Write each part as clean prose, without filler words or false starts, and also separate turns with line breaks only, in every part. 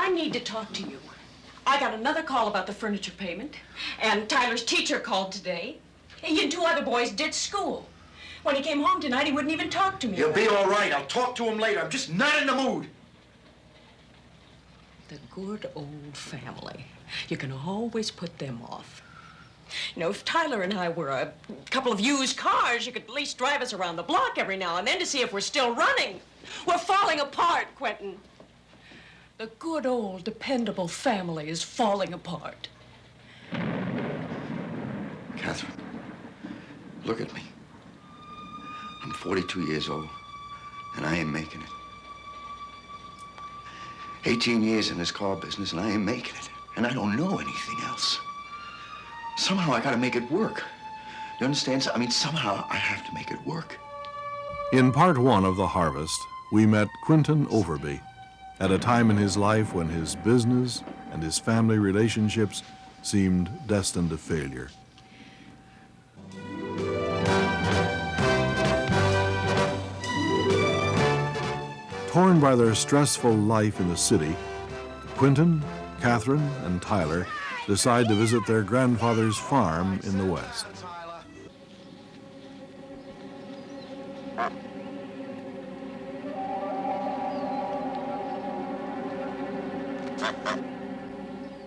I need to talk to you. I got another call about the furniture payment, and Tyler's teacher called today. He and two other boys ditched school. When he came home tonight, he wouldn't even talk to me.
He'll be all right. I'll talk to him later. I'm just not in the mood.
The good old family. You can always put them off. You know, if Tyler and I were a couple of used cars, you could at least drive us around the block every now and then to see if we're still running. We're falling apart, Quentin. The good old dependable family is falling apart.
Catherine, look at me. I'm 42 years old, and I ain't making it. 18 years in this car business, and I ain't making it. And I don't know anything else. Somehow I gotta make it work. You understand? I mean, somehow I have to make it work.
In part one of The Harvest, we met Quentin Overby at a time in his life when his business and his family relationships seemed destined to failure. Torn by their stressful life in the city, Quentin, Catherine, and Tyler decide to visit their grandfather's farm in the West.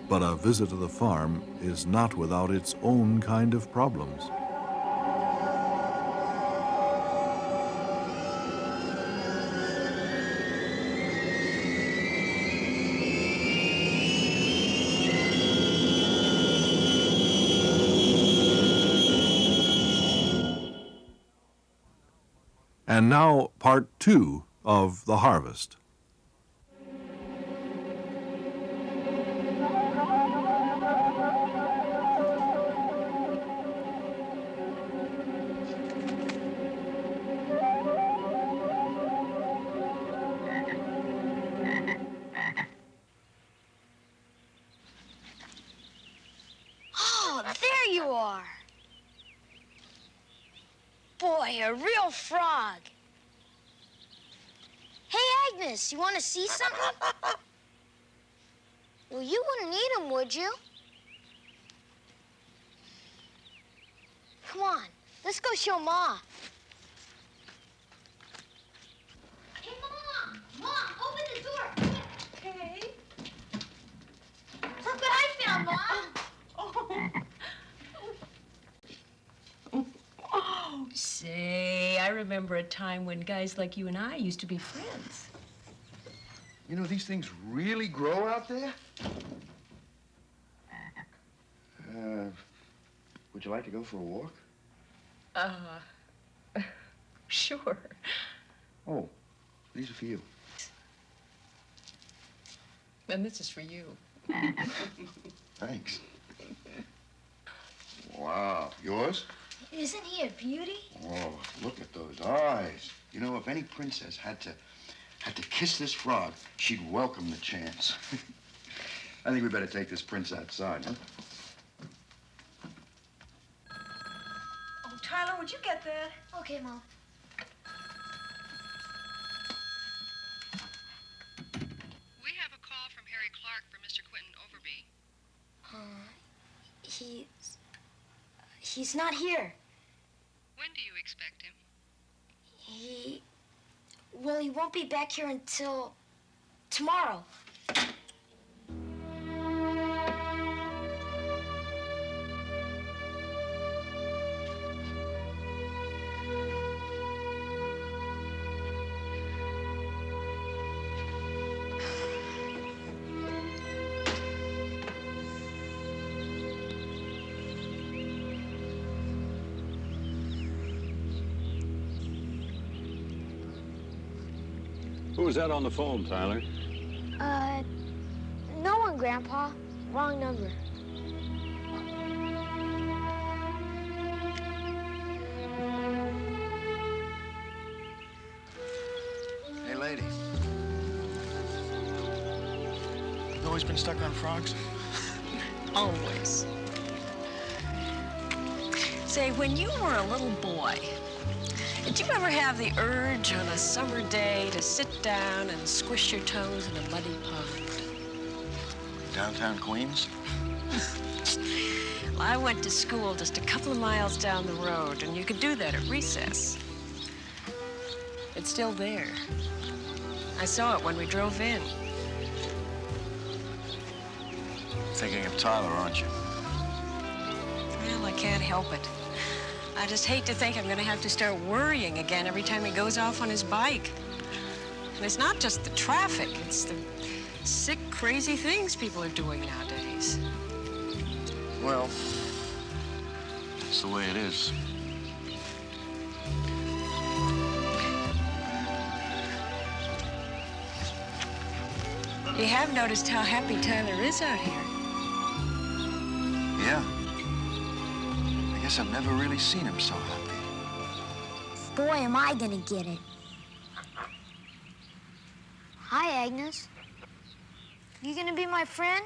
But a visit to the farm is not without its own kind of problems. And now, part two of The Harvest.
Oh, there you are. Boy, a real frog. Hey, Agnes, you want to see something? Well, you wouldn't eat them, would you? Come on, let's go show Ma. Hey, Mom! Mom, open the door!
Okay.
Look what I found, Mom!
Oh, say, I remember a time when guys like you and I used to be friends.
You know, these things really grow out there? Would you like to go for a walk?
Sure.
Oh, these are for you.
And this is for you.
Thanks. Wow. Yours?
Isn't he a beauty?
Oh, look at those eyes. You know, if any princess had to kiss this frog, she'd welcome the chance. I think we better take this prince outside, huh?
Oh, Tyler, would you get that?
Okay, Mom.
We have a call from Harry Clark for Mr. Quentin Overby.
He's not here.
When do you expect him?
Well, he won't be back here until tomorrow.
Who was that on the phone, Tyler?
No one, Grandpa. Wrong number.
Hey, lady. You've always been stuck on frogs?
Always. Say, when you were a little boy, did you ever have the urge on a summer day to sit down and squish your toes in a muddy pond?
Downtown Queens?
Well, I went to school just a couple of miles down the road, and you could do that at recess. It's still there. I saw it when we drove in.
Thinking of Tyler, aren't you?
Well, I can't help it. I just hate to think I'm going to have to start worrying again every time he goes off on his bike. And it's not just the traffic, it's the sick, crazy things people are doing nowadays.
Well, that's the way it is.
You have noticed how happy Tyler is out here.
Yeah. I guess I've never really seen him so happy.
Boy, am I gonna get it. Hi, Agnes. You gonna be my friend?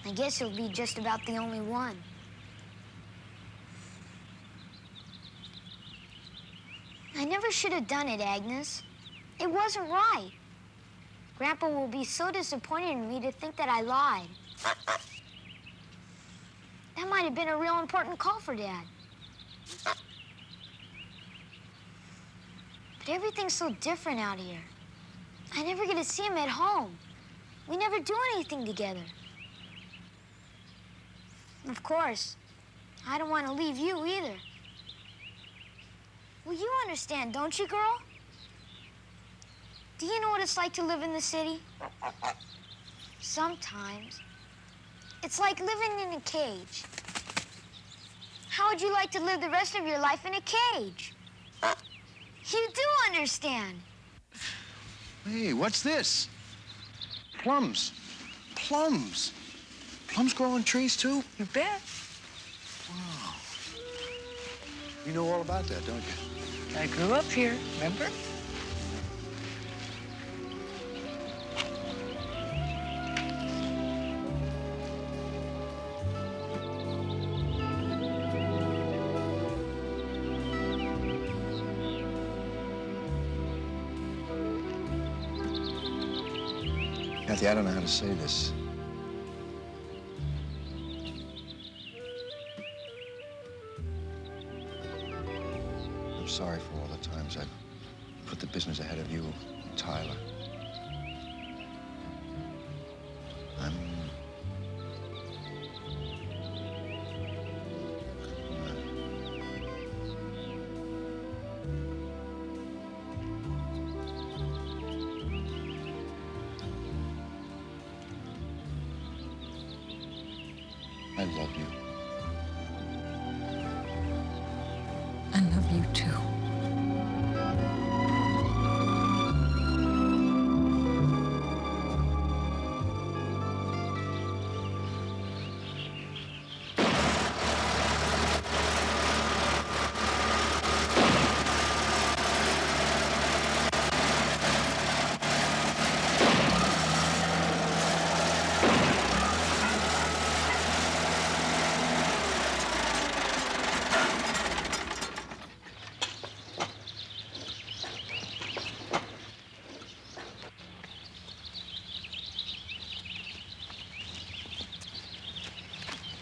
I guess you'll be just about the only one. I never should have done it, Agnes. It wasn't right. Grandpa will be so disappointed in me to think that I lied. That might have been a real important call for Dad. But everything's so different out here. I never get to see him at home. We never do anything together. Of course, I don't want to leave you either. Well, you understand, don't you, girl? Do you know what it's like to live in the city? Sometimes, it's like living in a cage. How would you like to live the rest of your life in a cage? You do understand.
Hey, what's this? Plums. Plums. Plums grow on trees, too?
You bet.
Wow. You know all about that, don't you?
I grew up here, remember?
Kathy, I don't know how to say this. I'm sorry for all the times I've put the business ahead of you, Tyler. I love you.
I love you too.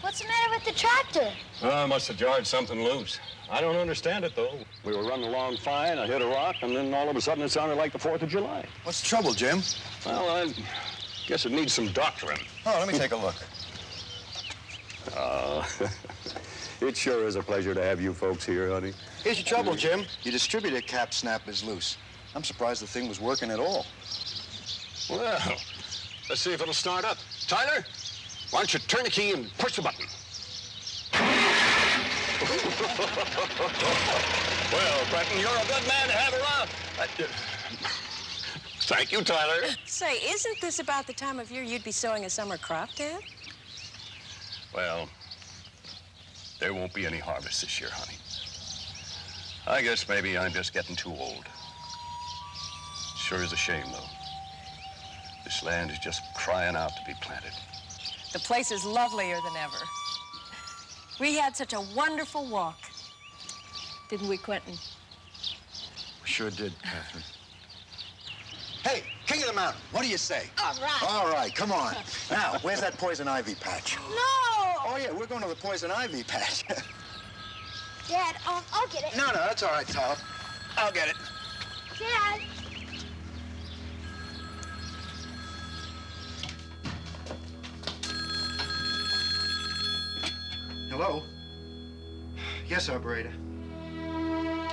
What's the matter with the tractor?
I must have jarred something loose. I don't understand it, though. We were running along fine. I hit a rock, and then all of a sudden it sounded like the 4th of July.
What's the trouble, Jim?
Well, I guess it needs some doctoring.
Oh, let me take a look.
It sure is a pleasure to have you folks here, honey.
Here's your trouble, Jim. Your distributor cap snap is loose. I'm surprised the thing was working at all.
Well, let's see if it'll start up. Tyler, why don't you turn the key and push the button? Well, Quentin, you're a good man to have around. Thank you, Tyler.
Say, isn't this about the time of year you'd be sowing a summer crop, Dad?
Well, there won't be any harvest this year, honey. I guess maybe I'm just getting too old. Sure is a shame, though. This land is just crying out to be planted.
The place is lovelier than ever. We had such a wonderful walk. Didn't we, Quentin?
We sure did, Catherine. Hey, King of the mountain. What do you say?
All right.
All right, come on. Now, where's that poison ivy patch?
No!
Oh, yeah, we're going to the poison ivy patch.
Dad, I'll get it.
No, that's all right, Tyler. I'll get it.
Dad.
Hello? Yes, operator.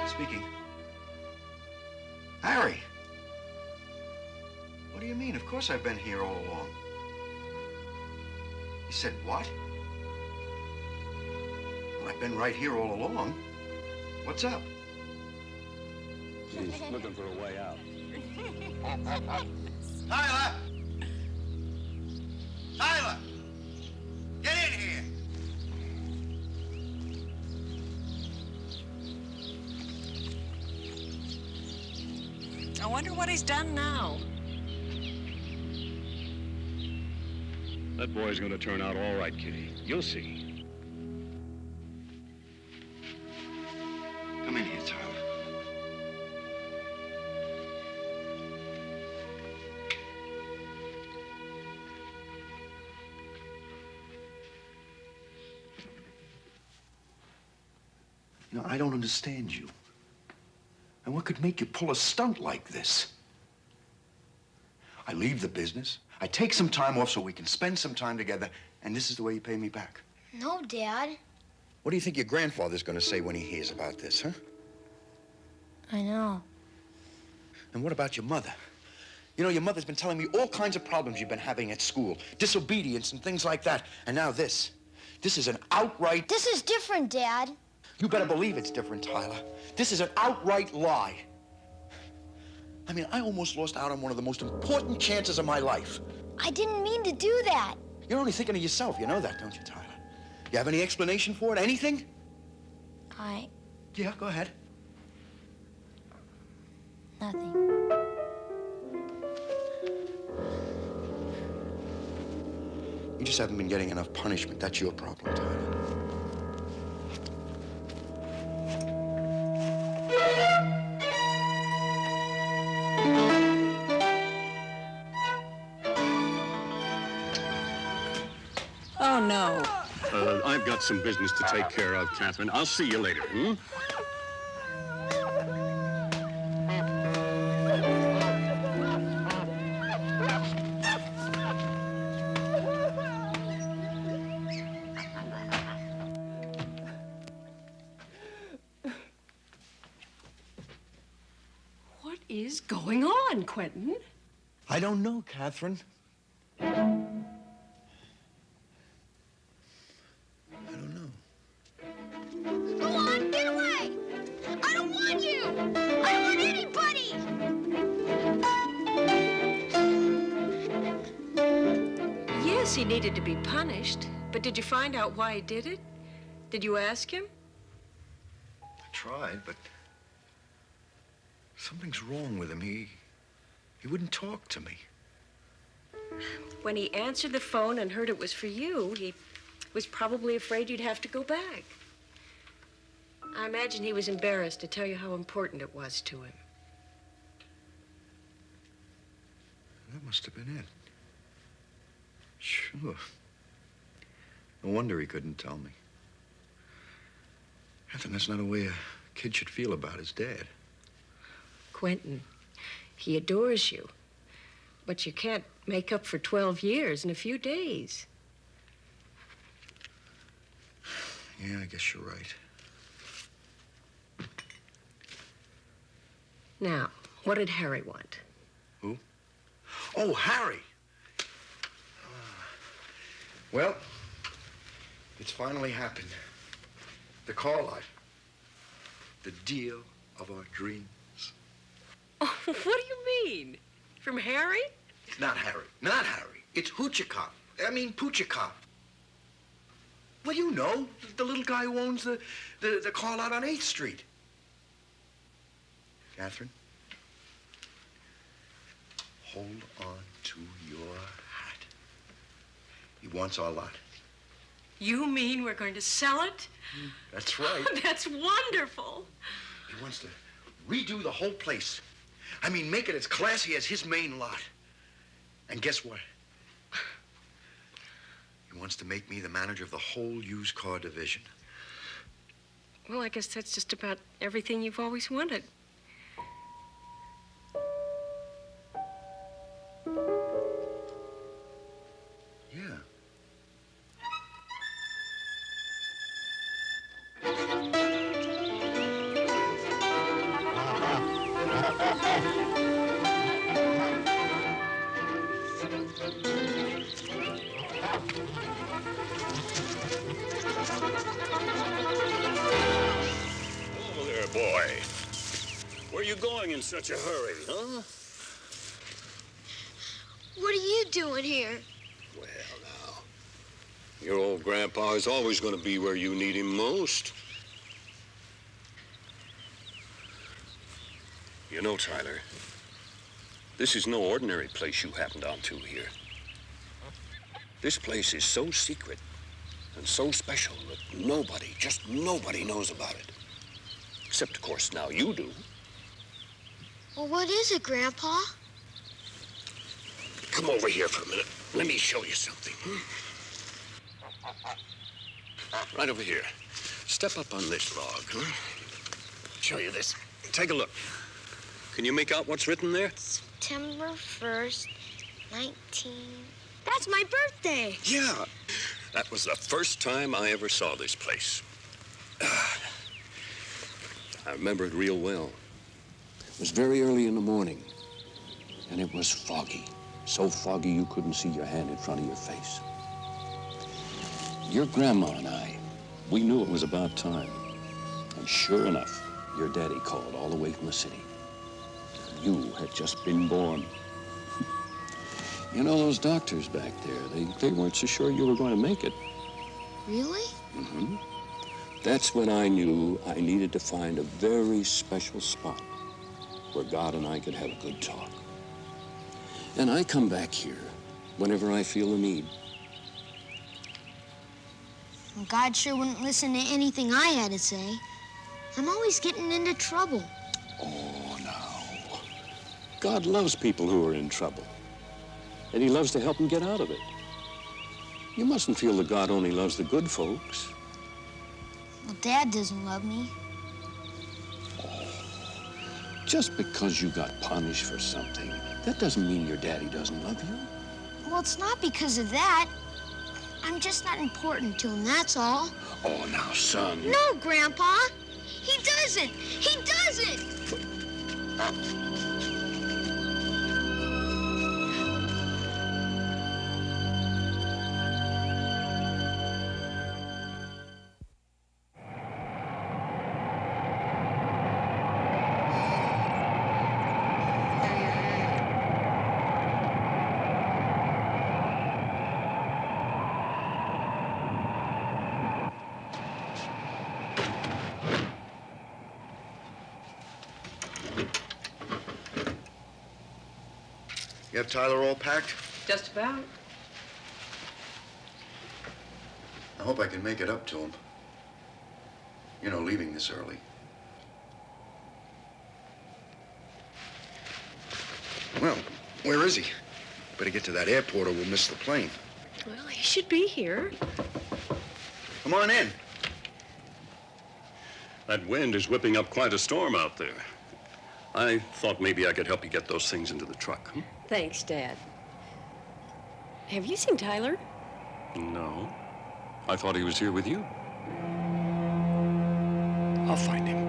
Speaking. Harry. What do you mean? Of course I've been here all along. You said what? Well, I've been right here all along. What's up?
She's looking for a way out.
Tyler! Tyler! Get in here!
I wonder what he's done now.
That boy's gonna turn out all right, Kitty. You'll see.
Come in here, Tyler. You know, I don't understand you. And what could make you pull a stunt like this? I leave the business, I take some time off so we can spend some time together, and this is the way you pay me back.
No, Dad.
What do you think your grandfather's gonna say when he hears about this, huh?
I know.
And what about your mother? You know, your mother's been telling me all kinds of problems you've been having at school, disobedience and things like that. And now this. This is an outright...
This is different, Dad.
You better believe it's different, Tyler. This is an outright lie. I mean, I almost lost out on one of the most important chances of my life.
I didn't mean to do that.
You're only thinking of yourself. You know that, don't you, Tyler? You have any explanation for it? Anything? Yeah, go ahead.
Nothing.
You just haven't been getting enough punishment. That's your problem, Tyler.
Oh, no.
I've got some business to take care of, Catherine. I'll see you later, hmm?
What is going on, Quentin?
I don't know, Catherine. I don't know.
Go on, get away! I don't want you! I don't want anybody!
Yes, he needed to be punished, but did you find out why he did it? Did you ask him?
I tried, but something's wrong with him. He wouldn't talk to me.
When he answered the phone and heard it was for you, he was probably afraid you'd have to go back. I imagine he was embarrassed to tell you how important it was to him.
That must have been it. Sure. No wonder he couldn't tell me. Catherine, that's not a way a kid should feel about his dad.
Quentin, he adores you. But you can't make up for 12 years in a few days.
Yeah, I guess you're right.
Now, what did Harry want?
Who? Oh, Harry. Well, it's finally happened. The call light. The deal of our dreams.
Oh, what do you mean? From Harry?
Not Harry. Not Harry. It's Hoochikov. I mean, Poochikov. Well, you know, the little guy who owns the car lot on 8th Street. Catherine, hold on to your hat. He wants our lot.
You mean we're going to sell it?
That's right.
That's wonderful.
He wants to redo the whole place. I mean, make it as classy as his main lot. And guess what? He wants to make me the manager of the whole used car division.
Well, I guess that's just about everything you've always wanted.
Yeah.
Oh, there, boy. Where are you going in such a hurry, huh?
What are you doing here?
Well, now, your old grandpa is always going to be where you need him most. You know, Tyler, this is no ordinary place you happened onto here. This place is so secret and so special that nobody, just nobody knows about it. Except, of course, now you do.
Well, what is it, Grandpa?
Come over here for a minute. Let me show you something. Right over here. Step up on this log, huh? Show you this. Take a look. Can you make out what's written there?
September 1st, 19... That's my birthday.
Yeah. That was the first time I ever saw this place. I remember it real well. It was very early in the morning, and it was foggy. So foggy you couldn't see your hand in front of your face. Your grandma and I, we knew it was about time. And sure enough, your daddy called all the way from the city. You had just been born. You know, those doctors back there, they weren't so sure you were going to make it.
Really?
Mm-hmm. That's when I knew I needed to find a very special spot where God and I could have a good talk. And I come back here whenever I feel the need.
Well, God sure wouldn't listen to anything I had to say. I'm always getting into trouble.
Oh, no. God loves people who are in trouble. And he loves to help them get out of it. You mustn't feel that God only loves the good folks.
Well, Dad doesn't love me.
Just because you got punished for something, that doesn't mean your daddy doesn't love you.
Well, it's not because of that. I'm just not important to him, that's all.
Oh, now, son.
No, Grandpa. He doesn't. He doesn't.
You have Tyler all packed?
Just about.
I hope I can make it up to him. You know, leaving this early. Well, where is he? Better get to that airport or we'll miss the plane.
Well, he should be here.
Come on in.
That wind is whipping up quite a storm out there. I thought maybe I could help you get those things into the truck.
Thanks, Dad. Have you seen Tyler?
No. I thought he was here with you. I'll find him.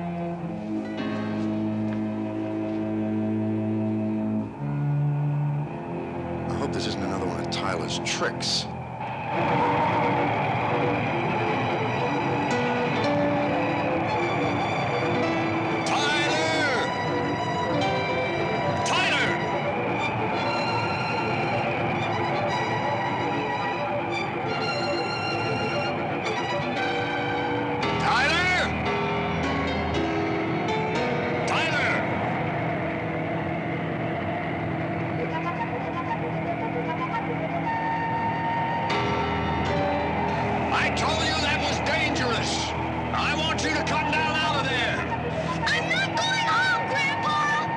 I hope this isn't another one of Tyler's tricks.
I want you to come down out of there.
I'm not going home, Grandpa!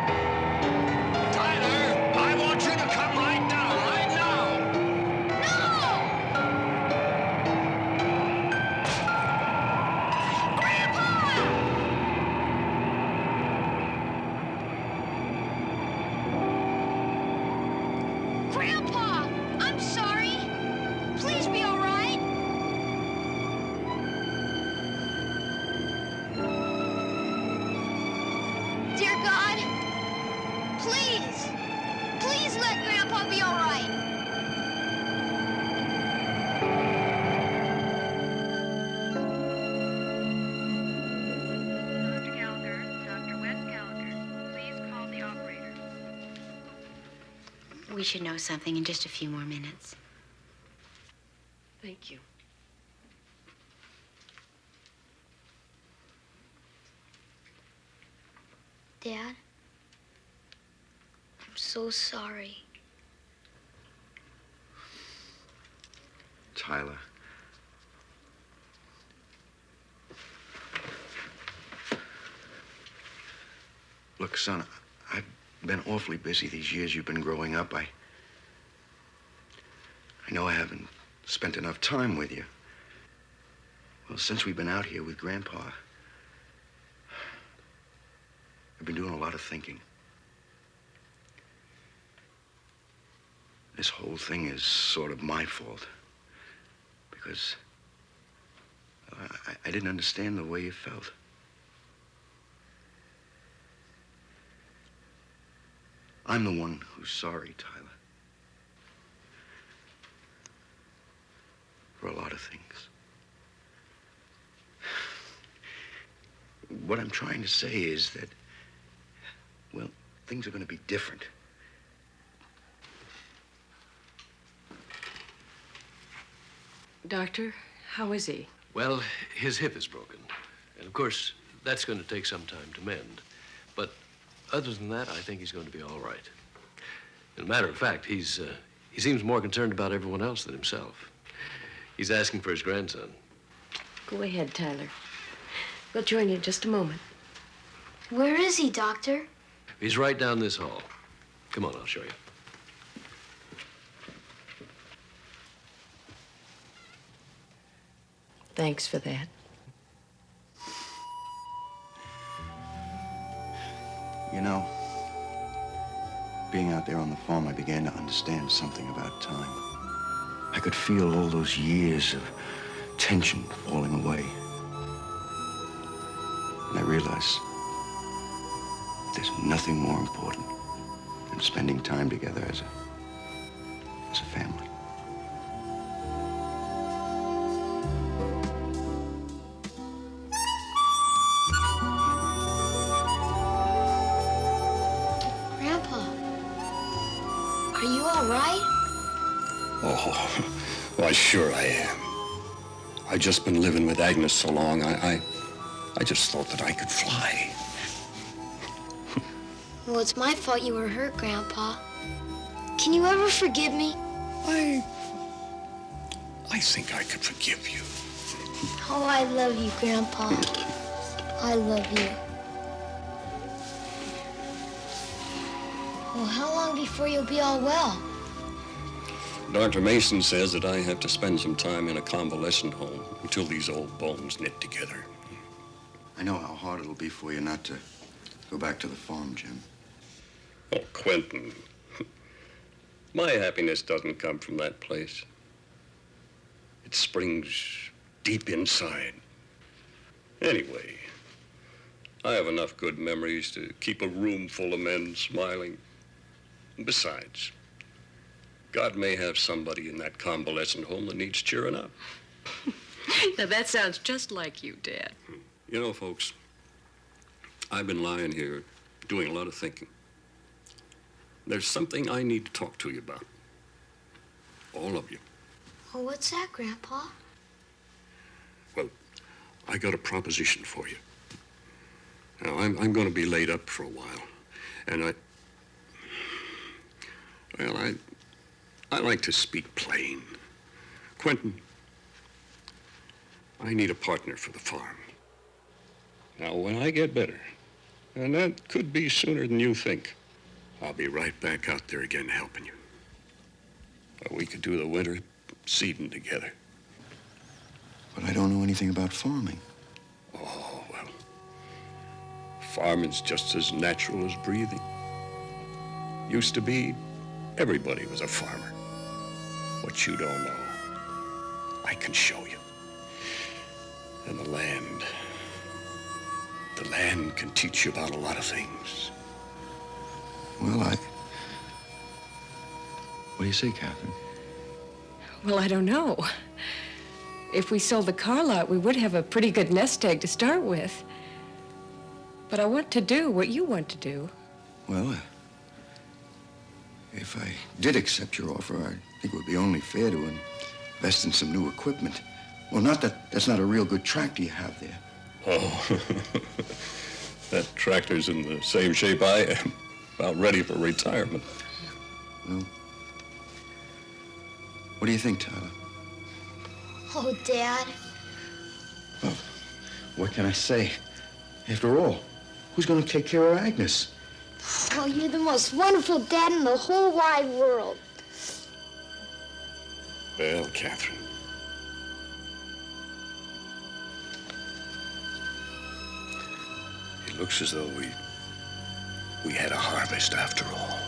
We should know something in just a few more minutes.
Thank you.
Dad, I'm so sorry.
Tyler. Look, son, I've been awfully busy these years you've been growing up. I know I haven't spent enough time with you. Well, since we've been out here with Grandpa, I've been doing a lot of thinking. This whole thing is sort of my fault. Because I didn't understand the way you felt. I'm the one who's sorry, Tyler. For a lot of things. What I'm trying to say is that, well, things are going to be different.
Doctor, how is he?
Well, his hip is broken. And of course, that's going to take some time to mend. But other than that, I think he's going to be all right. As a matter of fact, he seems more concerned about everyone else than himself. He's asking for his grandson.
Go ahead, Tyler. We'll join you in just a moment.
Where is he, Doctor?
He's right down this hall. Come on, I'll show you.
Thanks for that.
You know, being out there on the farm, I began to understand something about time. I could feel all those years of tension falling away. And I realized there's nothing more important than spending time together as a family.
Are you all right?
Oh, why, sure I am. I've just been living with Agnes so long, I just thought that I could fly.
Well, it's my fault you were hurt, Grandpa. Can you ever forgive me?
I think I could forgive you.
Oh, I love you, Grandpa. I love you. Well, how long before you'll be all well?
Dr. Mason says that I have to spend some time in a convalescent home until these old bones knit together.
I know how hard it'll be for you not to go back to the farm, Jim.
Oh, Quentin. My happiness doesn't come from that place. It springs deep inside. Anyway, I have enough good memories to keep a room full of men smiling. Besides, God may have somebody in that convalescent home that needs cheering up.
Now, that sounds just like you, Dad.
You know, folks, I've been lying here doing a lot of thinking. There's something I need to talk to you about. All of you.
Oh, what's that, Grandpa?
Well, I got a proposition for you. Now, I'm going to be laid up for a while, and I like to speak plain. Quentin, I need a partner for the farm. Now, when I get better, and that could be sooner than you think, I'll be right back out there again helping you. We could do the winter seeding together.
But I don't know anything about farming.
Oh, well, farming's just as natural as breathing. Used to be, everybody was a farmer. What you don't know, I can show you. And the land can teach you about a lot of things.
Well, what do you say, Catherine?
Well, I don't know. If we sold the car lot, we would have a pretty good nest egg to start with. But I want to do what you want to do.
Well, If I did accept your offer, I think it would be only fair to invest in some new equipment. Well, not that that's not a real good tractor you have there.
Oh, that tractor's in the same shape I am. About ready for retirement.
Well, what do you think, Tyler?
Oh, Dad.
Well, what can I say? After all, who's going to take care of Agnes?
Oh, you're the most wonderful dad in the whole wide world.
Well, Catherine. It looks as though we had a harvest after all.